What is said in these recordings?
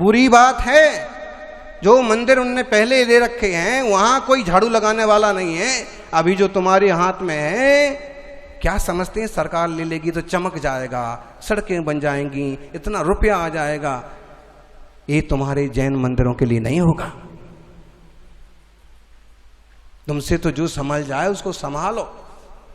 पूरी बात है। जो मंदिर उनने पहले दे रखे हैं वहां कोई झाड़ू लगाने वाला नहीं है। अभी जो तुम्हारे हाथ में है, क्या समझते हैं सरकार ले लेगी तो चमक जाएगा, सड़कें बन जाएंगी, इतना रुपया आ जाएगा। ये तुम्हारे जैन मंदिरों के लिए नहीं होगा। तुमसे तो जो संभल जाए उसको संभालो,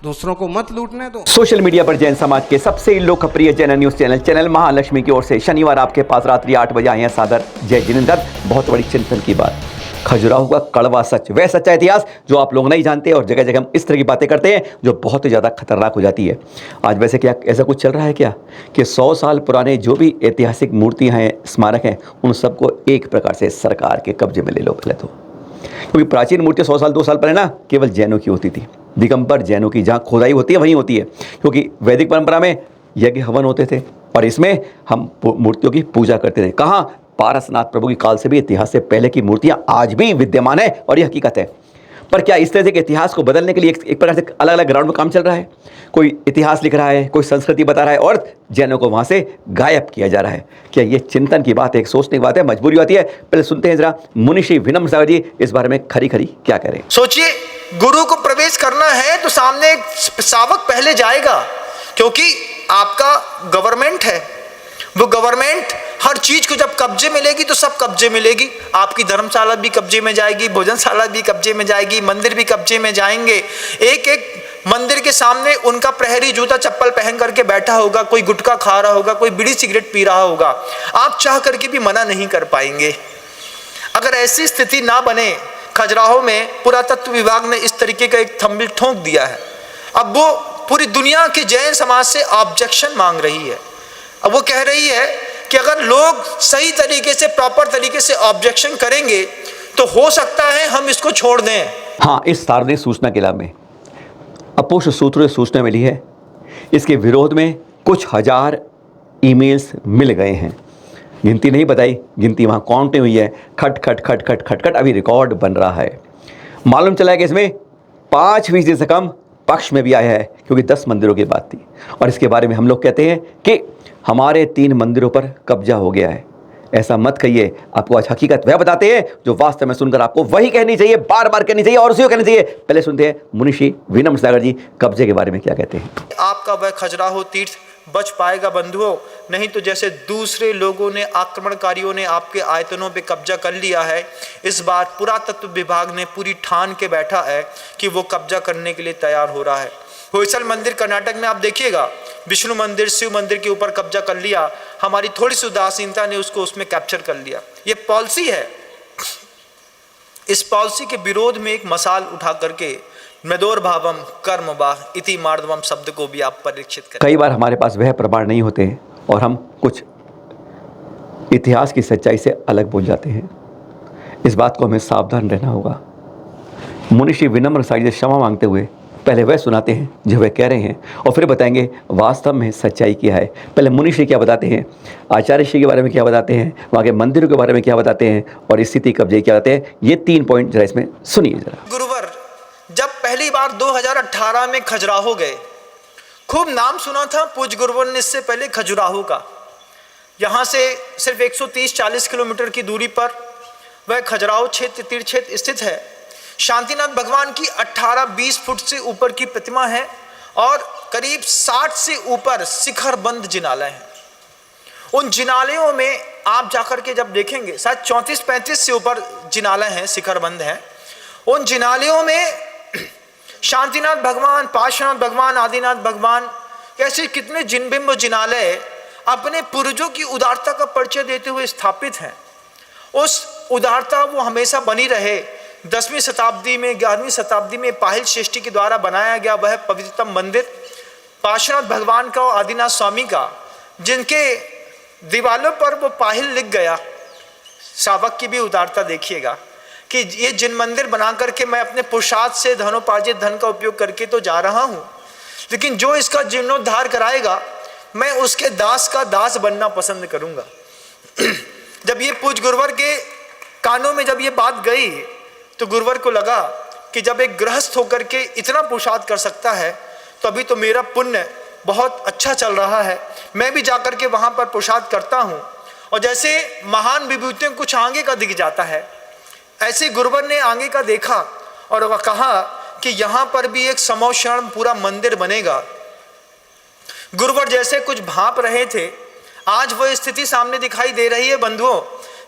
दूसरों को मत लूटने दो। सोशल मीडिया पर जैन समाज के सबसे लोकप्रिय जैन न्यूज चैनल महालक्ष्मी की ओर से शनिवार आपके पास रात्रि 8 बजे आए हैं सादर जय जिनेंद्र। बहुत बड़ी चिंतन की बात, खजुराहो का कड़वा सच, वह सच्चा इतिहास जो आप लोग नहीं जानते और जगह जगह हम इस तरह की बातें करते हैं जो बहुत ही ज़्यादा खतरनाक हो जाती है। आज वैसे क्या ऐसा कुछ चल रहा है क्या कि 100 साल पुराने जो भी ऐतिहासिक मूर्तियाँ हैं, स्मारक हैं, उन सबको एक प्रकार से सरकार के कब्जे में ले लो पहले तो। क्योंकि प्राचीन मूर्तियाँ 100 साल 2 साल पहले ना केवल जैनों की होती थी, दिगंबर जैनों की, जहाँ खोदाई होती है वहीं होती है। क्योंकि वैदिक परंपरा में यज्ञ हवन होते थे और इसमें हम मूर्तियों की पूजा करते थे। कहाँ? पारसनाथ प्रभु की काल से भी इतिहास से पहले की मूर्तियां आज भी विद्यमान है और ये हकीकत है। पर क्या इस तरह से इतिहास को बदलने के लिए एक प्रकार से अलग अलग ग्राउंड में काम चल रहा है? कोई इतिहास लिख रहा है, कोई संस्कृति बता रहा है और जैनों को वहां से गायब किया जा रहा है। क्या ये चिंतन की बात है, एक सोचने की बात है, मजबूरी आती है? पहले सुनते हैं जरा मुनिश्री विनम्र सागर जी इस बारे में खरी खरी क्या कह रहे हैं। सोचिए, गुरु को प्रवेश करना है तो सामने एक शावक पहले जाएगा, क्योंकि आपका गवर्नमेंट है। वो गवर्नमेंट हर चीज को जब कब्जे में लेगी तो सब कब्जे में लेगी। आपकी धर्मशाला भी कब्जे में जाएगी, भोजनशाला भी कब्जे में जाएगी, मंदिर भी कब्जे में जाएंगे। एक एक मंदिर के सामने उनका प्रहरी जूता चप्पल पहन करके बैठा होगा, कोई गुटखा खा रहा होगा, कोई बीड़ी सिगरेट पी रहा होगा। आप चाह करके भी मना नहीं कर पाएंगे। अगर ऐसी स्थिति ना बने, खजुराहो में पुरातत्व विभाग ने इस तरीके का एक थंबनेल ठोक दिया है। अब वो पूरी दुनिया के जैन समाज से ऑब्जेक्शन मांग रही है। अब वो कह रही है कि अगर लोग सही तरीके से, प्रॉपर तरीके से ऑब्जेक्शन करेंगे तो हो सकता है हम इसको छोड़ दें। हाँ, इस सार्वजनिक सूचना के लाभ में अपोष सूत्रों से सूचना मिली है। इसके विरोध में कुछ हजार ईमेल्स मिल गए हैं। गिनती नहीं बताई, गिनती वहाँ काउंट नहीं हुई है। खट खट खट खट खट खट अभी रिकॉर्ड बन रहा है। मालूम चला है कि इसमें 5% से कम पक्ष में भी आया है, क्योंकि 10 मंदिरों की बात थी। और इसके बारे में हम लोग कहते हैं कि हमारे 3 मंदिरों पर कब्जा हो गया है। ऐसा मत कहिए, आपको आज हकीकत वह बताते हैं जो वास्तव में सुनकर आपको वही कहनी चाहिए, बार बार कहनी चाहिए और उसी को कहनी चाहिए। पहले सुनते हैं मुनिश्री विनम्र सागर जी कब्जे के बारे में क्या कहते हैं। आपका वह खजुराहो तीर्थ बच पाएगा बंधुओं, नहीं तो जैसे दूसरे लोगों ने, आक्रमणकारियों ने आपके आयतनों पे कब्जा कर लिया है, इस बार पुरातत्व विभाग ने पूरी ठान के बैठा है कि वो कब्जा करने के लिए तैयार हो रहा है। होयसल मंदिर कर्नाटक में आप देखिएगा, विष्णु मंदिर, शिव मंदिर के ऊपर कब्जा कर लिया। हमारी थोड़ी सी उदासीनता ने उसको उसमें कैप्चर कर लिया। ये पॉलिसी है। इस पॉलिसी के विरोध में एक मसाल उठा करके मदोर भावम कर्म वाह इति मार्दवम शब्द को भी आप परीक्षित करें। कई बार हमारे पास वह प्रमाण नहीं होते और हम कुछ इतिहास की सच्चाई से अलग बोल जाते हैं। इस बात को हमें सावधान रहना होगा। मुनिश्री विनम्र सागर से क्षमा मांगते हुए पहले वह सुनाते हैं जो वह कह रहे हैं और फिर बताएंगे वास्तव में सच्चाई क्या है। पहले मुनिश्री क्या बताते हैं, आचार्य श्री के बारे में क्या बताते हैं, वहाँ के मंदिरों के बारे में क्या बताते हैं और स्थिति कब्जे क्या बताते हैं। ये 3 पॉइंट जरा इसमें सुनिए जरा। गुरुवर जब पहली बार 2018 में खजुराहो गए, खूब नाम सुना था पूज्य गुरुवर ने इससे पहले खजुराहो का। यहाँ से सिर्फ 130-140 किलोमीटर की दूरी पर वह खजुराहो क्षेत्र, तीर्थ क्षेत्र स्थित है। शांतिनाथ भगवान की 18-20 फुट से ऊपर की प्रतिमा है और करीब 60 से ऊपर शिखरबंद जिनालय हैं। उन जिनालयों में आप जाकर के जब देखेंगे, शायद 34-35 से ऊपर जिनालय हैं, शिखरबंद हैं। उन जिनालयों में शांतिनाथ भगवान, पार्श्वनाथ भगवान, आदिनाथ भगवान, ऐसे कितने जिनबिंब जिनालय अपने पूर्वजों की उदारता का परिचय देते हुए स्थापित हैं। उस उदारता वो हमेशा बनी रहे। 10वीं शताब्दी में, 11वीं शताब्दी में पाहिल श्रेष्ठी के द्वारा बनाया गया वह पवित्रतम मंदिर पार्श्वनाथ भगवान का और आदिनाथ स्वामी का, जिनके दीवालों पर वो पाहिल लिख गया। शावक की भी उदारता देखिएगा कि ये जिन मंदिर बना करके मैं अपने पुरुषार्थ से धनोपार्जित धन का उपयोग करके तो जा रहा हूँ, लेकिन जो इसका जीर्णोद्धार कराएगा मैं उसके दास का दास बनना पसंद करूँगा। जब ये पूज्य गुरुवर के कानों में जब ये बात गई तो गुरुवर को लगा कि जब एक गृहस्थ होकर के इतना पुरुषार्थ कर सकता है तो अभी तो मेरा पुण्य बहुत अच्छा चल रहा है, मैं भी जाकर के वहाँ पर पुरुषार्थ करता हूँ और जैसे महान विभूतियों कुछ आगे का दिख जाता है, ऐसे गुरुवर ने आगे का देखा और वह कहा कि यहां पर भी एक समोक्षण पूरा मंदिर बनेगा। गुरुवर जैसे कुछ भांप रहे थे, आज वह स्थिति सामने दिखाई दे रही है बंधुओं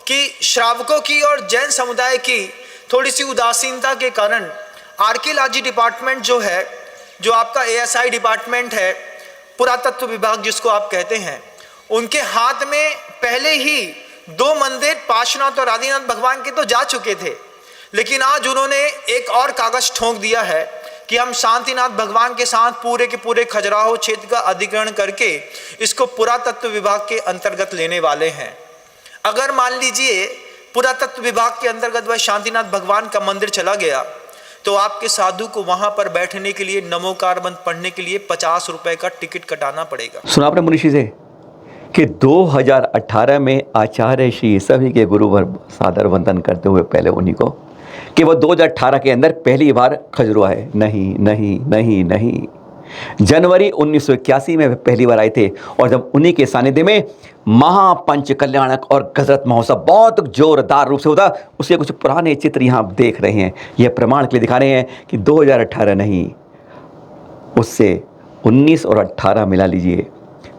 कि श्रावकों की और जैन समुदाय की थोड़ी सी उदासीनता के कारण आर्कियोलॉजी डिपार्टमेंट जो है, जो आपका ASI डिपार्टमेंट है, पुरातत्व विभाग जिसको आप कहते हैं, उनके हाथ में पहले ही 2 मंदिर पार्श्वनाथ और आदिनाथ भगवान के तो जा चुके थे, लेकिन आज उन्होंने एक और कागज ठोंक दिया है कि हम शांतिनाथ भगवान के साथ पूरे के पूरे खजुराहो क्षेत्र का अधिग्रहण करके इसको पुरातत्व विभाग के अंतर्गत लेने वाले हैं। अगर मान लीजिए पुरातत्व विभाग के अंतर्गत वह शांतिनाथ भगवान का मंदिर चला गया, तो आपके साधु को वहां पर बैठने के लिए नमोकार मंत्र पढ़ने के लिए 50 रुपए का टिकट कटाना पड़ेगा। सुना आपने मुनिषी से कि 2018 में आचार्य श्री सभी के गुरुवर सादर वंदन करते हुए पहले उन्हीं को कि वो 2018 के अंदर पहली बार खजुराहो आए। नहीं नहीं नहीं नहीं, जनवरी 1981 में वे पहली बार आए थे और जब उन्हीं के सानिध्य में महापंच कल्याणक और गजरत महोत्सव बहुत जोरदार रूप से होता। उसके कुछ पुराने चित्र यहाँ आप देख रहे हैं, यह प्रमाण के लिए दिखा रहे हैं कि 2018 नहीं, उससे 19 और 18 मिला लीजिए,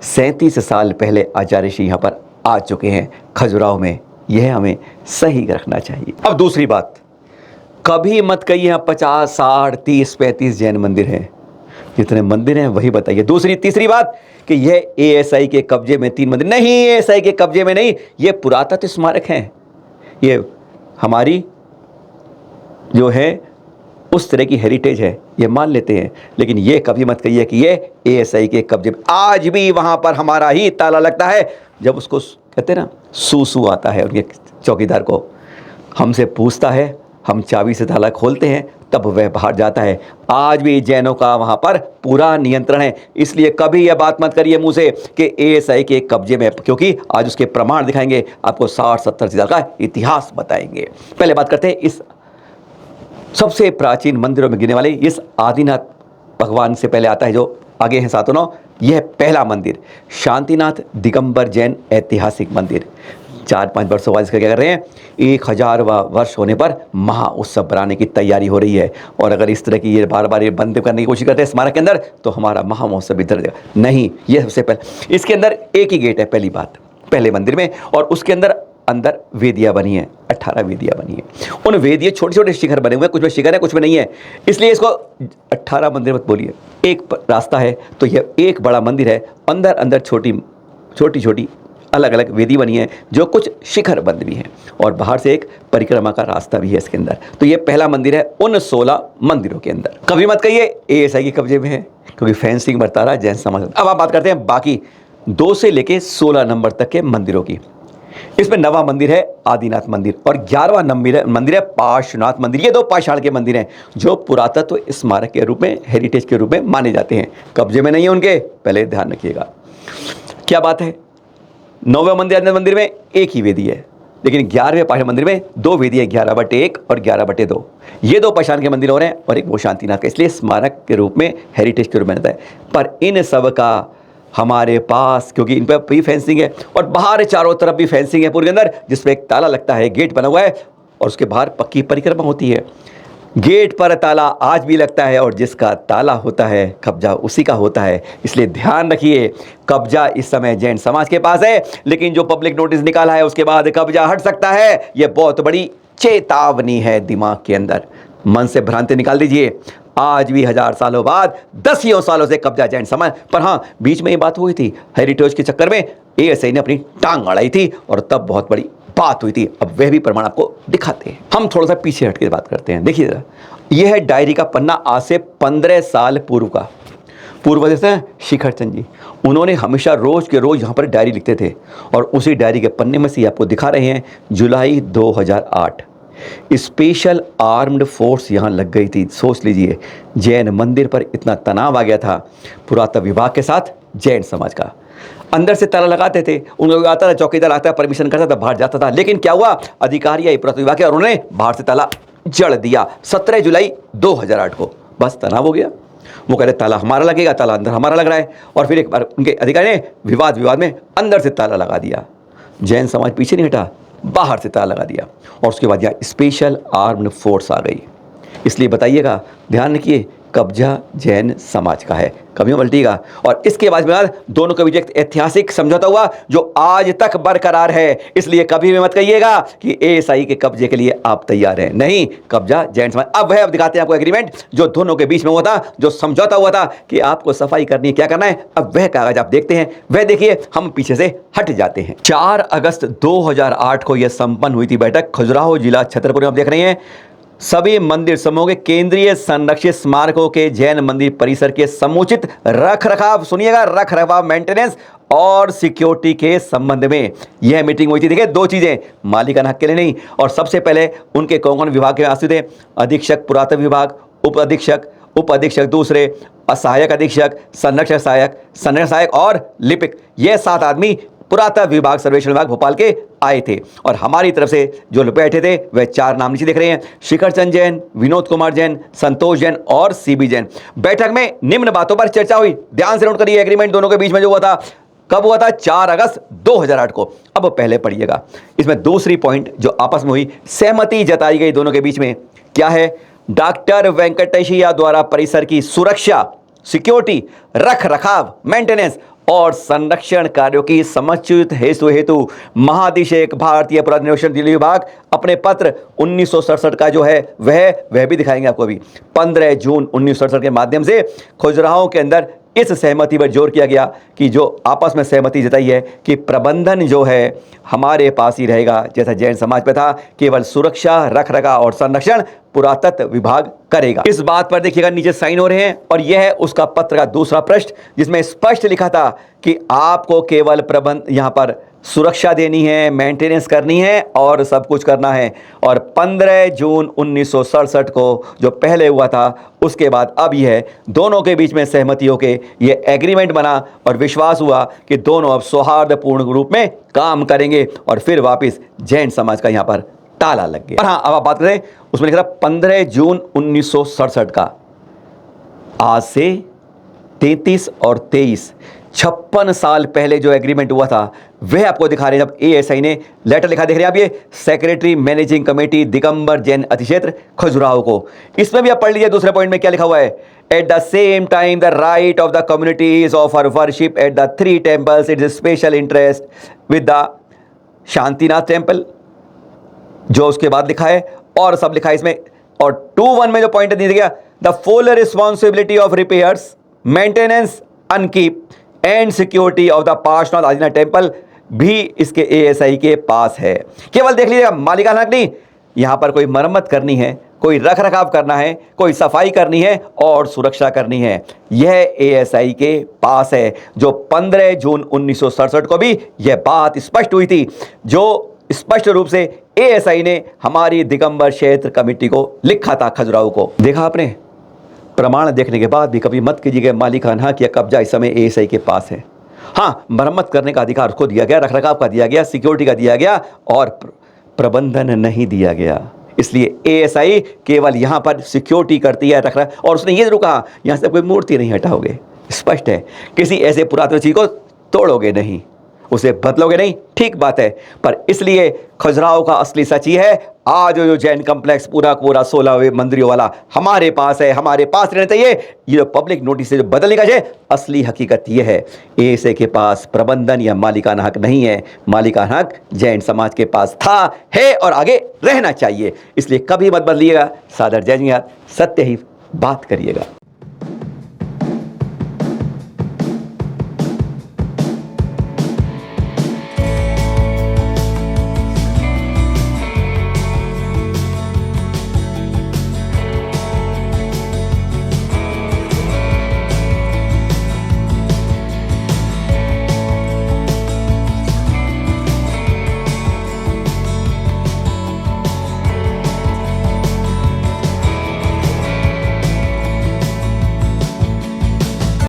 37 साल पहले आचार्य श्री यहाँ पर आ चुके हैं खजुराहो में। यह हमें सही रखना चाहिए। अब दूसरी बात, कभी मत कहिए यहाँ 50, 60, 30, 35 जैन मंदिर हैं। जितने मंदिर हैं वही बताइए। तीसरी बात कि यह ASI के कब्जे में 3 मंदिर नहीं, ASI के कब्जे में नहीं, ये पुरातत्व स्मारक हैं, ये हमारी जो है उस तरह की हेरिटेज है, ये मान लेते हैं। लेकिन ये कभी मत कहिए कि ये ASI के कब्जे में। आज भी वहाँ पर हमारा ही ताला लगता है। जब उसको कहते हैं ना सू आता है उनके चौकीदार को, हमसे पूछता है, हम चाबी से ताला खोलते हैं, तब वह बाहर जाता है। आज भी जैनों का वहाँ पर पूरा नियंत्रण है। इसलिए कभी यह बात मत करिए मुँह से कि ASI के कब्जे में, क्योंकि आज उसके प्रमाण दिखाएंगे, आपको 60-70 साल का इतिहास बताएंगे। पहले बात करते हैं इस सबसे प्राचीन मंदिरों में गिनने वाले इस आदिनाथ भगवान से पहले आता है जो आगे हैं 7 9। यह पहला मंदिर शांतिनाथ दिगंबर जैन ऐतिहासिक मंदिर। 4-5 वर्षों बाद इसका क्या कर रहे हैं, 1000वां वर्ष होने पर महा उत्सव बनाने की तैयारी हो रही है। और अगर इस तरह की ये बार बार ये बंद करने की कोशिश करते हैं स्मारक के अंदर, तो हमारा महा महोत्सव भी इधर नहीं। ये सबसे पहले इसके अंदर एक ही गेट है, पहली बात, पहले मंदिर में, और उसके अंदर वेदियाँ बनी हैं, 18 वेदियाँ बनी हैं। उन वेदियाँ छोटे छोटे शिखर बने हुए हैं, कुछ में शिखर है कुछ में नहीं है, इसलिए इसको 18 मंदिर मत बोलिए। एक रास्ता है तो यह एक बड़ा मंदिर है, अंदर छोटी अलग अलग वेदी बनी है जो कुछ शिखर बंद भी हैं, और बाहर से एक परिक्रमा का रास्ता भी है इसके अंदर। तो ये पहला मंदिर है उन 16 मंदिरों के अंदर। कभी मत कहिए ASI के कब्जे में है, क्योंकि फेंसिंग बरता रहा है जैन समाज। अब आप बात करते हैं बाकी 2 से लेके 16 नंबर तक के मंदिरों की। इसमें 9वां मंदिर है आदिनाथ मंदिर और 11वां मंदिर है पार्श्वनाथ मंदिर। ये 2 पाषाण के मंदिर हैं जो पुरातत्व स्मारक के रूप में, हेरिटेज के रूप में माने जाते हैं। कब्जे में नहीं है उनके, पहले ध्यान रखिएगा। क्या बात है, 9वें मंदिर में एक ही वेदी है, लेकिन 11वें पाषाण मंदिर में 2 वेदी है, 11/1 और 11/2। ये 2 पाषाण के मंदिर हो रहे हैं और एक वो शांतिनाथ का, इसलिए स्मारक के रूप में, हेरिटेज के रूप में रहता है। पर इन सब का हमारे पास, क्योंकि इन पर भी फेंसिंग है और बाहर चारों तरफ भी फेंसिंग है पूरे के अंदर, जिसमें एक ताला लगता है, गेट बना हुआ है और उसके बाहर पक्की परिक्रमा होती है। गेट पर ताला आज भी लगता है और जिसका ताला होता है कब्जा उसी का होता है। इसलिए ध्यान रखिए, कब्जा इस समय जैन समाज के पास है, लेकिन जो पब्लिक नोटिस निकाला है उसके बाद कब्जा हट सकता है। यह बहुत बड़ी चेतावनी है दिमाग के अंदर। मन से भ्रांति निकाल दीजिए। आज भी 1000 सालों बाद, 10 सालों से कब्जा जैन समाज पर। हाँ, बीच में ये बात हुई थी, हेरिटेज के चक्कर में ASI ने अपनी टांग अड़ाई थी और तब बहुत बड़ी बात हुई थी। अब वह भी प्रमाण आपको दिखाते हैं। हम थोड़ा सा पीछे हट के बात करते हैं। देखिए जरा, यह है डायरी का पन्ना आज से 15 साल पूर्व का। पूर्व जैसे हैं शिखर चंद जी, उन्होंने हमेशा रोज के रोज यहाँ पर डायरी लिखते थे और उसी डायरी के पन्ने में से आपको दिखा रहे हैं जुलाई 2008 स्पेशल आर्म्ड फोर्स यहाँ लग गई थी। सोच लीजिए, जैन मंदिर पर इतना तनाव आ गया था पुरातत्व विभाग के साथ जैन समाज का। अंदर से ताला लगाते थे, उन लोग आता था, चौकीदार आता, परमिशन करता था, बाहर जाता था। लेकिन क्या हुआ, अधिकारी आई पुरातत्व विभाग के और उन्होंने बाहर से ताला जड़ दिया 17 जुलाई 2008 को। बस तनाव हो गया। वो कह रहे ताला हमारा लगेगा, ताला अंदर हमारा लग रहा है। और फिर एक बार उनके अधिकारी ने विवाद में अंदर से ताला लगा दिया। जैन समाज पीछे नहीं हटा, बाहर से ताला लगा दिया और उसके बाद यहाँ स्पेशल आर्म्ड फोर्स आ गई। इसलिए बताइएगा, ध्यान रखिए, कब्जा जैन समाज का है, कभी पलटेगा। और इसके बाद दोनों के बीच एक ऐतिहासिक समझौता हुआ जो आज तक बरकरार है। इसलिए कभी भी मत कहिएगा कि एएसआई के कब्जे के लिए आप तैयार हैं, नहीं, कब्जा जैन समाज। अब दिखाते हैं आपको एग्रीमेंट जो दोनों के बीच में हुआ था, जो समझौता हुआ था कि आपको सफाई करनी है, क्या करना है। अब वह कागज आप देखते हैं, वह देखिए, हम पीछे से हट जाते हैं। 4 अगस्त 2008 को यह संपन्न हुई थी बैठक, खजुराहो जिला छतरपुर में आप देख रहे हैं। सभी मंदिर समूह के केंद्रीय संरक्षित स्मारकों के जैन मंदिर परिसर के समुचित रखरखाव, सुनिएगा, रखरखाव, मेंटेनेंस और सिक्योरिटी के संबंध में यह मीटिंग हुई थी। देखिए, 2 चीजें, मालिकाना हक के लिए नहीं, और सबसे पहले उनके कौन विभाग के आश्रित थे, अधीक्षक पुरातत्व विभाग, उप अधीक्षक दूसरे, सहायक अधीक्षक, संरक्षक सहायक और लिपिक, यह 7 आदमी पुरातत्व विभाग, सर्वेक्षण विभाग भोपाल के आए थे। और हमारी तरफ से जो बैठे थे वह 4 नाम नीचे दिख रहे हैं, शिखर चंद जैन, विनोद कुमार जैन, संतोष जैन और सीबी जैन। बैठक में निम्न बातों पर चर्चा हुई, ध्यान से नोट करिए, एग्रीमेंट दोनों के बीच में जो हुआ था, कब हुआ था, 4 अगस्त 2008 को। अब पहले पढ़िएगा, इसमें दूसरी पॉइंट जो आपस में हुई, सहमति जताई गई दोनों के बीच में, क्या है, डॉक्टर वेंकटेशिया द्वारा परिसर की सुरक्षा, सिक्योरिटी, रखरखाव, मेंटेनेंस और संरक्षण कार्यों की समुचित हेतु महाधिक्षक भारतीय पुरातत्व दिल्ली विभाग अपने पत्र 1967 का जो है वह भी दिखाएंगे आपको। अभी 15 जून 1967 के माध्यम से खजुराहो के अंदर इस सहमति पर जोर किया गया कि जो आपस में सहमति जताई है कि प्रबंधन जो है हमारे पास ही रहेगा, जैसा जैन समाज पे था, केवल सुरक्षा, रखरखाव और संरक्षण पुरातत्व विभाग करेगा। इस बात पर देखिएगा नीचे साइन हो रहे हैं, और यह है उसका पत्र का दूसरा पृष्ठ जिसमें स्पष्ट लिखा था कि आपको केवल प्रबंध यहाँ पर सुरक्षा देनी है, मेंटेनेंस करनी है और सब कुछ करना है। और 15 जून 1967 को जो पहले हुआ था, उसके बाद अब यह दोनों के बीच में सहमति होके ये एग्रीमेंट बना और विश्वास हुआ कि दोनों अब सौहार्दपूर्ण रूप में काम करेंगे। और फिर वापस जैन समाज का यहाँ पर ताला लग गया। हाँ, अब आप बात करें, उसमें लिखा 15 जून 1967 का, आज से 33 और 23 56 साल पहले जो एग्रीमेंट हुआ था वह आपको दिखा रहे हैं। जब एएसआई ने लेटर लिखा, देख रहे हैं आप, ये secretary managing committee Digambar Jain अधिक्षेत्र खजुराहो को। इसमें भी आप पढ़ लीजिए, दूसरे पॉइंट में क्या लिखा हुआ है, at the same time the right of the communities of her worship at the 3 temples it is special interest with the Shantinath temple, जो उसके बाद लिखा है और सब लिखा है इसमें। और 2.1 में जो पॉइंट दिया गया, the full responsibility of repairs, maintenance, upkeep and security of the Parshvanath Adinath temple भी इसके एएसआई के पास है। केवल देख लीजिएगा, मालिकाना हक नहीं, यहां पर कोई मरम्मत करनी है, कोई रखरखाव करना है, कोई सफाई करनी है और सुरक्षा करनी है, यह एएसआई के पास है। जो 15 जून 1967 को भी यह बात स्पष्ट हुई थी, जो स्पष्ट रूप से एएसआई ने हमारी दिगंबर क्षेत्र कमेटी को लिखा था खजुराहो को। देखा आपने, प्रमाण देखने के बाद भी कभी मत कीजिएगा मालिकाना हक या कब्जा इस समय एएसआई के पास है। हाँ, मरम्मत करने का अधिकार उसको दिया गया, रखरखाव का दिया गया, सिक्योरिटी का दिया गया और प्रबंधन नहीं दिया गया। इसलिए एएसआई केवल यहां पर सिक्योरिटी करती है, रखरखाव। और उसने ये जरूर कहा, यहां से कोई मूर्ति नहीं हटाओगे, स्पष्ट है, किसी ऐसे पुरातन चीज को तोड़ोगे नहीं, उसे बदलोगे नहीं, ठीक बात है। पर इसलिए खजुराहो का असली सच ये है, आज जो जैन कॉम्प्लेक्स पूरा 16 मंदिरों वाला हमारे पास है, हमारे पास रहना चाहिए। ये जो पब्लिक नोटिस से जो बदलने का है, असली हकीकत ये है, एएसआई के पास प्रबंधन या मालिकाना हक नहीं है, मालिकाना हक जैन समाज के पास था, है और आगे रहना चाहिए। इसलिए कभी मत बदलिएगा। सादर जय, सत्य ही बात करिएगा।